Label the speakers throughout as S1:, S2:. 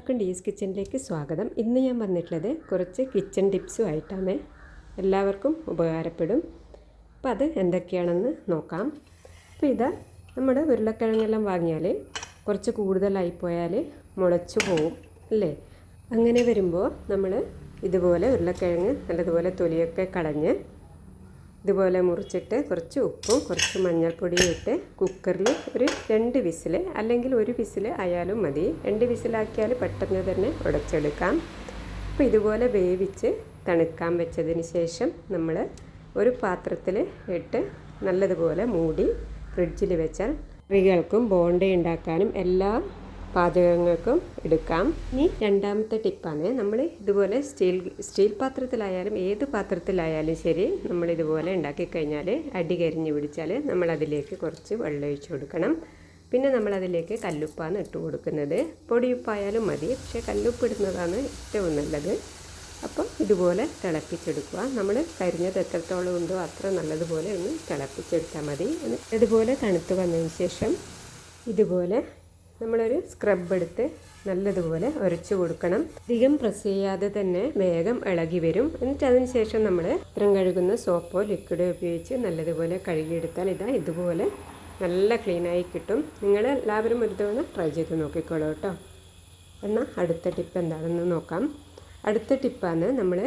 S1: എല്ലാവർക്കും ഡീസ് കിച്ചണിലേക്ക് സ്വാഗതം. ഇന്ന് ഞാൻ വന്നിട്ടുള്ളത് കുറച്ച് കിച്ചൺ ടിപ്സും ആയിട്ടാണ്. എല്ലാവർക്കും ഉപകാരപ്പെടും. അപ്പോൾ അത് എന്തൊക്കെയാണെന്ന് നോക്കാം. അപ്പോൾ ഇതാ നമ്മുടെ ഉരുളക്കിഴങ്ങെല്ലാം വാങ്ങിയാൽ കുറച്ച് കൂടുതലായി പോയാൽ മുളച്ചു പോവും അല്ലേ? അങ്ങനെ വരുമ്പോൾ നമ്മൾ ഇതുപോലെ ഉരുളക്കിഴങ്ങ് നല്ലതുപോലെ തൊലിയൊക്കെ കളഞ്ഞ് ഇതുപോലെ മുറിച്ചിട്ട് കുറച്ച് ഉപ്പും കുറച്ച് മഞ്ഞൾപ്പൊടിയും ഇട്ട് കുക്കറിൽ ഒരു 2 വിസിൽ അല്ലെങ്കിൽ 1 വിസിൽ ആയാലും മതി. 2 വിസിലാക്കിയാൽ പെട്ടെന്ന് തന്നെ ഉടച്ചെടുക്കാം. അപ്പോൾ ഇതുപോലെ വേവിച്ച് തണുക്കാൻ വെച്ചതിന് ശേഷം നമ്മൾ ഒരു പാത്രത്തിൽ ഇട്ട് നല്ലതുപോലെ മൂടി ഫ്രിഡ്ജിൽ വെച്ചാൽ കറികൾക്കും ബോണ്ട ഉണ്ടാക്കാനും എല്ലാ പാചകങ്ങൾക്കും എടുക്കാം. ഇനി രണ്ടാമത്തെ ടിപ്പാണ്, നമ്മൾ ഇതുപോലെ സ്റ്റീൽ പാത്രത്തിലായാലും ഏത് പാത്രത്തിലായാലും ശരി, നമ്മളിതുപോലെ ഉണ്ടാക്കി കഴിഞ്ഞാൽ അടി കരിഞ്ഞ് പിടിച്ചാൽ നമ്മളതിലേക്ക് കുറച്ച് വെള്ളം ഒഴിച്ച് കൊടുക്കണം. പിന്നെ നമ്മളതിലേക്ക് കല്ലുപ്പാണ് ഇട്ട് കൊടുക്കുന്നത്. പൊടിയുപ്പായാലും മതി, പക്ഷേ കല്ലുപ്പ് ഇടുന്നതാണ് ഏറ്റവും നല്ലത്. അപ്പോൾ ഇതുപോലെ തിളപ്പിച്ചെടുക്കുക. നമ്മൾ കരിഞ്ഞത് എത്രത്തോളം ഉണ്ടോ അത്ര നല്ലതുപോലെ ഒന്ന് തിളപ്പിച്ചെടുത്താൽ മതി. ഇതുപോലെ തണുത്ത് വന്നതിന് ശേഷം ഇതുപോലെ നമ്മളൊരു സ്ക്രബ് എടുത്ത് നല്ലതുപോലെ ഉരച്ച് കൊടുക്കണം. അധികം പ്രസ് ചെയ്യാതെ തന്നെ വേഗം ഇളകി വരും. എന്നിട്ട് അതിന് ശേഷം നമ്മൾ പാത്രം കഴുകുന്ന സോപ്പോ ലിക്വിഡോ ഉപയോഗിച്ച് നല്ലതുപോലെ കഴുകിയെടുത്താൽ ഇതുപോലെ നല്ല ക്ലീനായി കിട്ടും. നിങ്ങൾ എല്ലാവരും ഒരു തവണ ട്രൈ ചെയ്ത് നോക്കിക്കോളൂ കേട്ടോ. എന്നാൽ അടുത്ത ടിപ്പ് എന്താണെന്ന് നോക്കാം. അടുത്ത ടിപ്പാണ്, നമ്മൾ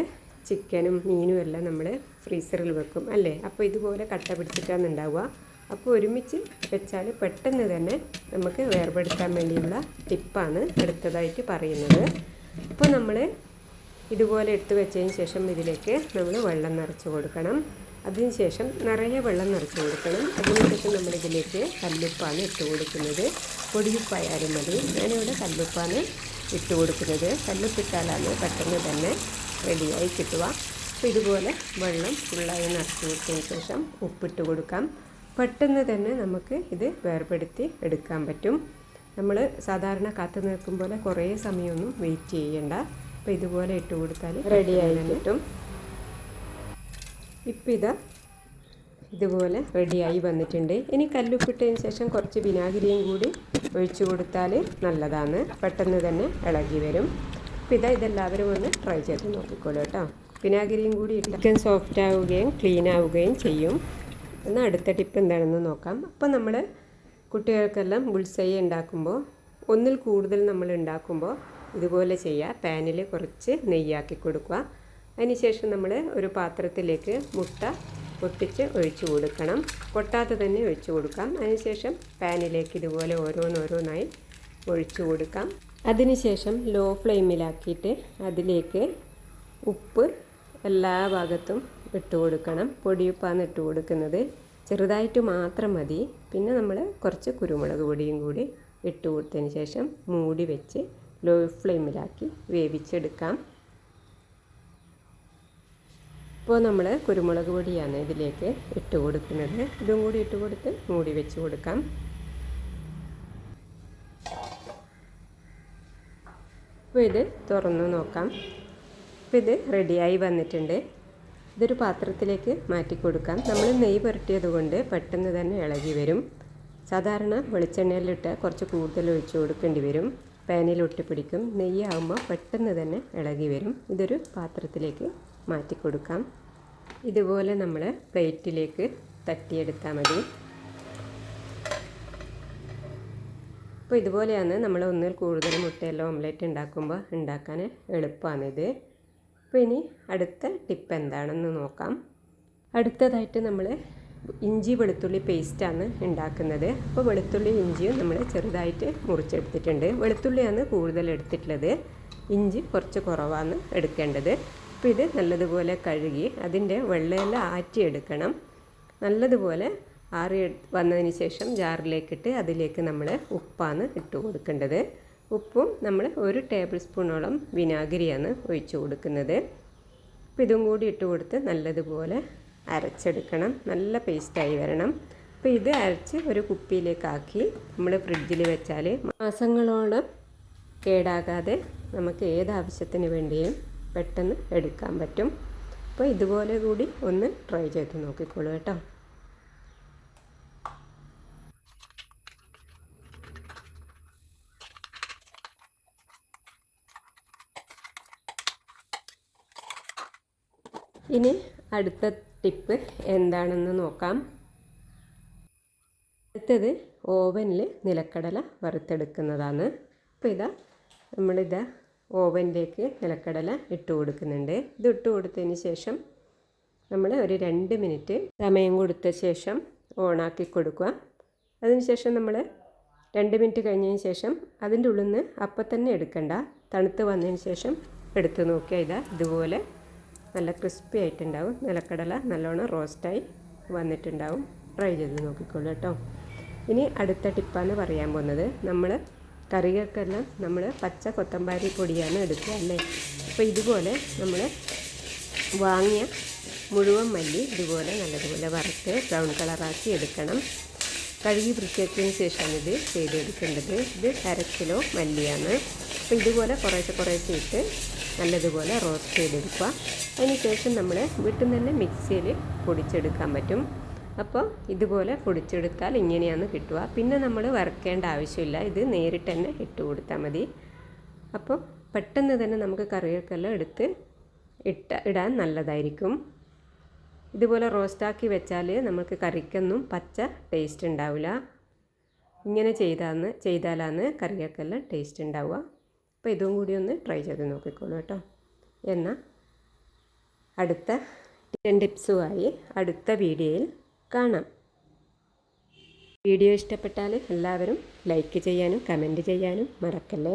S1: ചിക്കനും മീനും എല്ലാം നമ്മൾ ഫ്രീസറിൽ വെക്കും അല്ലേ? അപ്പോൾ ഇതുപോലെ കട്ട പിടിച്ചിട്ടാണ് ഉണ്ടാവുക. അപ്പോൾ ഒരുമിച്ച് വെച്ചാൽ പെട്ടെന്ന് തന്നെ നമുക്ക് വേർപെടുത്താൻ വേണ്ടിയുള്ള ടിപ്പാണ് അടുത്തതായിട്ട് പറയുന്നത്. അപ്പോൾ നമ്മൾ ഇതുപോലെ എടുത്ത് വെച്ചതിന് ശേഷം ഇതിലേക്ക് നമ്മൾ വെള്ളം നിറച്ച് കൊടുക്കണം. അതിന് ശേഷം നിറയെ വെള്ളം നിറച്ച് കൊടുക്കണം. അതിനുശേഷം നമ്മളിതിലേക്ക് കല്ലുപ്പാണ് ഇട്ട് കൊടുക്കുന്നത്. പൊടിയുപ്പായാലും മതി. ഞാനിവിടെ കല്ലുപ്പാണ് ഇട്ട് കൊടുക്കുന്നത്. കല്ലുപ്പിട്ടാലാണ് പെട്ടെന്ന് തന്നെ റെഡിയായി കിട്ടുക. അപ്പോൾ ഇതുപോലെ വെള്ളം ഫുള്ളായി നിറച്ച് കൊടുത്തതിന് ശേഷം ഉപ്പിട്ട് കൊടുക്കാം. പെട്ടെന്ന് തന്നെ നമുക്ക് ഇത് വേർപെടുത്തി എടുക്കാൻ പറ്റും. നമ്മൾ സാധാരണ കാത്തു നിൽക്കും പോലെ കുറേ സമയമൊന്നും വെയിറ്റ് ചെയ്യണ്ട. അപ്പോൾ ഇതുപോലെ ഇട്ട് കൊടുത്താൽ റെഡിയായി കിട്ടും. ഇപ്പം ഇതുപോലെ റെഡിയായി വന്നിട്ടുണ്ട്. ഇനി കല്ലുപ്പിട്ടതിന് ശേഷം കുറച്ച് വിനാഗിരിയും കൂടി ഒഴിച്ചു കൊടുത്താൽ നല്ലതാണ്. പെട്ടെന്ന് തന്നെ ഇളകി വരും. അപ്പോൾ ഇതെല്ലാവരും ഒന്ന് ട്രൈ ചെയ്ത് നോക്കിക്കോളൂ കേട്ടോ. വിനാഗിരിയും കൂടി ചിക്കൻ സോഫ്റ്റ് ആവുകയും ക്ലീൻ ആവുകയും ചെയ്യും. എന്നാൽ അടുത്ത ടിപ്പ് എന്താണെന്ന് നോക്കാം. അപ്പോൾ നമ്മൾ കുട്ടികൾക്കെല്ലാം ബുൾസൈ ഉണ്ടാക്കുമ്പോൾ ഒന്നിൽ കൂടുതൽ നമ്മൾ ഉണ്ടാക്കുമ്പോൾ ഇതുപോലെ ചെയ്യുക. പാനിൽ കുറച്ച് നെയ്യാക്കി കൊടുക്കുക. അതിനുശേഷം നമ്മൾ ഒരു പാത്രത്തിലേക്ക് മുട്ട പൊട്ടിച്ച് ഒഴിച്ചു കൊടുക്കണം. പൊട്ടാതെ തന്നെ ഒഴിച്ചു കൊടുക്കാം. അതിനുശേഷം പാനിലേക്ക് ഇതുപോലെ ഓരോന്നോരോന്നായി ഒഴിച്ചു കൊടുക്കാം. അതിനുശേഷം ലോ ഫ്ലെയിമിലാക്കിയിട്ട് അതിലേക്ക് ഉപ്പ് എല്ലാ ഭാഗത്തും ഇട്ട് കൊടുക്കണം. പൊടിയുപ്പാണ് ഇട്ട് കൊടുക്കുന്നത്. ചെറുതായിട്ട് മാത്രം മതി. പിന്നെ നമ്മൾ കുറച്ച് കുരുമുളക് പൊടിയും കൂടി ഇട്ട് കൊടുത്തതിന് ശേഷം മൂടി വെച്ച് ലോ ഫ്ലെയിമിലാക്കി വേവിച്ചെടുക്കാം. ഇപ്പോൾ നമ്മൾ കുരുമുളക് പൊടിയാണ് ഇതിലേക്ക് ഇട്ട് കൊടുക്കുന്നത്. ഇതും കൂടി ഇട്ട് കൊടുത്ത് മൂടി വെച്ച് കൊടുക്കാം. അപ്പോൾ ഇത് തുറന്ന് നോക്കാം. അപ്പോൾ ഇത് റെഡിയായി വന്നിട്ടുണ്ട്. ഇതൊരു പാത്രത്തിലേക്ക് മാറ്റി കൊടുക്കാം. നമ്മൾ നെയ്യ് പുരട്ടിയത് കൊണ്ട് പെട്ടെന്ന് തന്നെ ഇളകി വരും. സാധാരണ വെളിച്ചെണ്ണയിലിട്ട് കുറച്ച് കൂടുതൽ ഒഴിച്ചു കൊടുക്കേണ്ടി വരും. പാനിൽ ഒട്ടിപ്പിടിക്കും. നെയ്യാകുമ്പോൾ പെട്ടെന്ന് തന്നെ ഇളകി വരും. ഇതൊരു പാത്രത്തിലേക്ക് മാറ്റി കൊടുക്കാം. ഇതുപോലെ നമ്മൾ പ്ലേറ്റിലേക്ക് തട്ടിയെടുത്താൽ മതി. അപ്പോൾ ഇതുപോലെയാണ് നമ്മൾ ഒന്നിൽ കൂടുതൽ മുട്ടയെല്ലാം ഓംലെറ്റ് ഉണ്ടാക്കുമ്പോൾ ഉണ്ടാക്കാൻ എളുപ്പമാണിത്. അപ്പോൾ ഇനി അടുത്ത ടിപ്പ് എന്താണെന്ന് നോക്കാം. അടുത്തതായിട്ട് നമ്മൾ ഇഞ്ചി വെളുത്തുള്ളി പേസ്റ്റാണ് ഉണ്ടാക്കുന്നത്. അപ്പോൾ വെളുത്തുള്ളി ഇഞ്ചിയും നമ്മൾ ചെറുതായിട്ട് മുറിച്ചെടുത്തിട്ടുണ്ട്. വെളുത്തുള്ളിയാണ് കൂടുതൽ എടുത്തിട്ടുള്ളത്. ഇഞ്ചി കുറച്ച് കുറവാണ് എടുക്കേണ്ടത്. അപ്പോൾ ഇത് നല്ലതുപോലെ കഴുകി അതിൻ്റെ വെള്ളമെല്ലാം ആറ്റിയെടുക്കണം. നല്ലതുപോലെ ആറി വന്നതിന് ശേഷം ജാറിലേക്കിട്ട് അതിലേക്ക് നമ്മൾ ഉപ്പാണ് ഇട്ട് കൊടുക്കേണ്ടത്. ഉപ്പും നമ്മൾ 1 ടേബിൾ സ്പൂണോളം വിനാഗിരിയാണ് ഒഴിച്ചു കൊടുക്കുന്നത്. അപ്പോൾ ഇതും കൂടി ഇട്ട് കൊടുത്ത് നല്ലതുപോലെ അരച്ചെടുക്കണം. നല്ല പേസ്റ്റായി വരണം. അപ്പോൾ ഇത് അരച്ച് ഒരു കുപ്പിയിലേക്കാക്കി നമ്മൾ ഫ്രിഡ്ജിൽ വെച്ചാൽ മാസങ്ങളോളം കേടാകാതെ നമുക്ക് ഏത് ആവശ്യത്തിന് വേണ്ടിയും പെട്ടെന്ന് എടുക്കാൻ പറ്റും. അപ്പോൾ ഇതുപോലെ കൂടി ഒന്ന് ട്രൈ ചെയ്ത് നോക്കിക്കോളൂ കേട്ടോ. ഇനി അടുത്ത ടിപ്പ് എന്താണെന്ന് നോക്കാം. അടുത്തത് ഓവനിൽ നിലക്കടല വറുത്തെടുക്കുന്നതാണ്. അപ്പോൾ നമ്മളിതാ ഓവനിലേക്ക് നിലക്കടല ഇട്ട് കൊടുക്കുന്നുണ്ട്. ഇത് ഇട്ട് കൊടുത്തതിന് ശേഷം നമ്മൾ ഒരു 2 മിനിറ്റ് സമയം കൊടുത്ത ശേഷം ഓണാക്കി കൊടുക്കുക. അതിനുശേഷം നമ്മൾ 2 മിനിറ്റ് കഴിഞ്ഞതിന് ശേഷം അതിൻ്റെ ഉള്ളിൽ നിന്ന് അപ്പം തന്നെ എടുക്കണ്ട, തണുത്ത് വന്നതിന് ശേഷം എടുത്ത് നോക്കിയാൽ ഇതുപോലെ നല്ല ക്രിസ്പി ആയിട്ടുണ്ടാവും. നിലക്കടല നല്ലോണം റോസ്റ്റായി വന്നിട്ടുണ്ടാവും. ട്രൈ ചെയ്ത് നോക്കിക്കോളൂ കേട്ടോ. ഇനി അടുത്ത ടിപ്പാണ് പറയാൻ പോകുന്നത്. നമ്മൾ കറികൾക്കെല്ലാം നമ്മൾ പച്ച കൊത്തമ്പാരി പൊടിയാണ് എടുക്കുക അല്ലേ. അപ്പോൾ ഇതുപോലെ നമ്മൾ വാങ്ങിയ മുഴുവൻ മല്ലി ഇതുപോലെ നല്ലതുപോലെ വറുത്ത് ബ്രൗൺ കളറാക്കി എടുക്കണം. കഴുകി വൃത്തിയാക്കിയതിന് ശേഷമാണ് ഇത് ചെയ്തെടുക്കേണ്ടത്. ഇത് 1/2 കിലോ മല്ലിയാണ്. അപ്പോൾ ഇതുപോലെ കുറേശ്ശെ ഇട്ട് നല്ലതുപോലെ റോസ്റ്റ് ചെയ്തെടുക്കുക. അതിന് ശേഷം നമ്മൾ വീട്ടിൽ നിന്ന് തന്നെ മിക്സിയിൽ പൊടിച്ചെടുക്കാൻ പറ്റും. അപ്പോൾ ഇതുപോലെ പൊടിച്ചെടുത്താൽ ഇങ്ങനെയാണ് കിട്ടുക. പിന്നെ നമ്മൾ വറുക്കേണ്ട ആവശ്യമില്ല, ഇത് നേരിട്ട് തന്നെ ഇട്ട് കൊടുത്താൽ മതി. അപ്പോൾ പെട്ടെന്ന് തന്നെ നമുക്ക് കറികൾക്കെല്ലാം ഇടാൻ നല്ലതായിരിക്കും. ഇതുപോലെ റോസ്റ്റാക്കി വെച്ചാൽ നമുക്ക് കറിക്കൊന്നും പച്ച ടേസ്റ്റ് ഉണ്ടാവില്ല. ഇങ്ങനെ ചെയ്താലാണ് കറികൾക്കെല്ലാം ടേസ്റ്റ് ഉണ്ടാവുക. അപ്പോൾ ഇതും കൂടി ഒന്ന് ട്രൈ ചെയ്ത് നോക്കിക്കോളൂ കേട്ടോ. എന്നാൽ അടുത്ത ടിപ്സുമായി അടുത്ത വീഡിയോയിൽ കാണാം. വീഡിയോ ഇഷ്ടപ്പെട്ടാൽ എല്ലാവരും ലൈക്ക് ചെയ്യാനും കമൻറ്റ് ചെയ്യാനും മറക്കല്ലേ.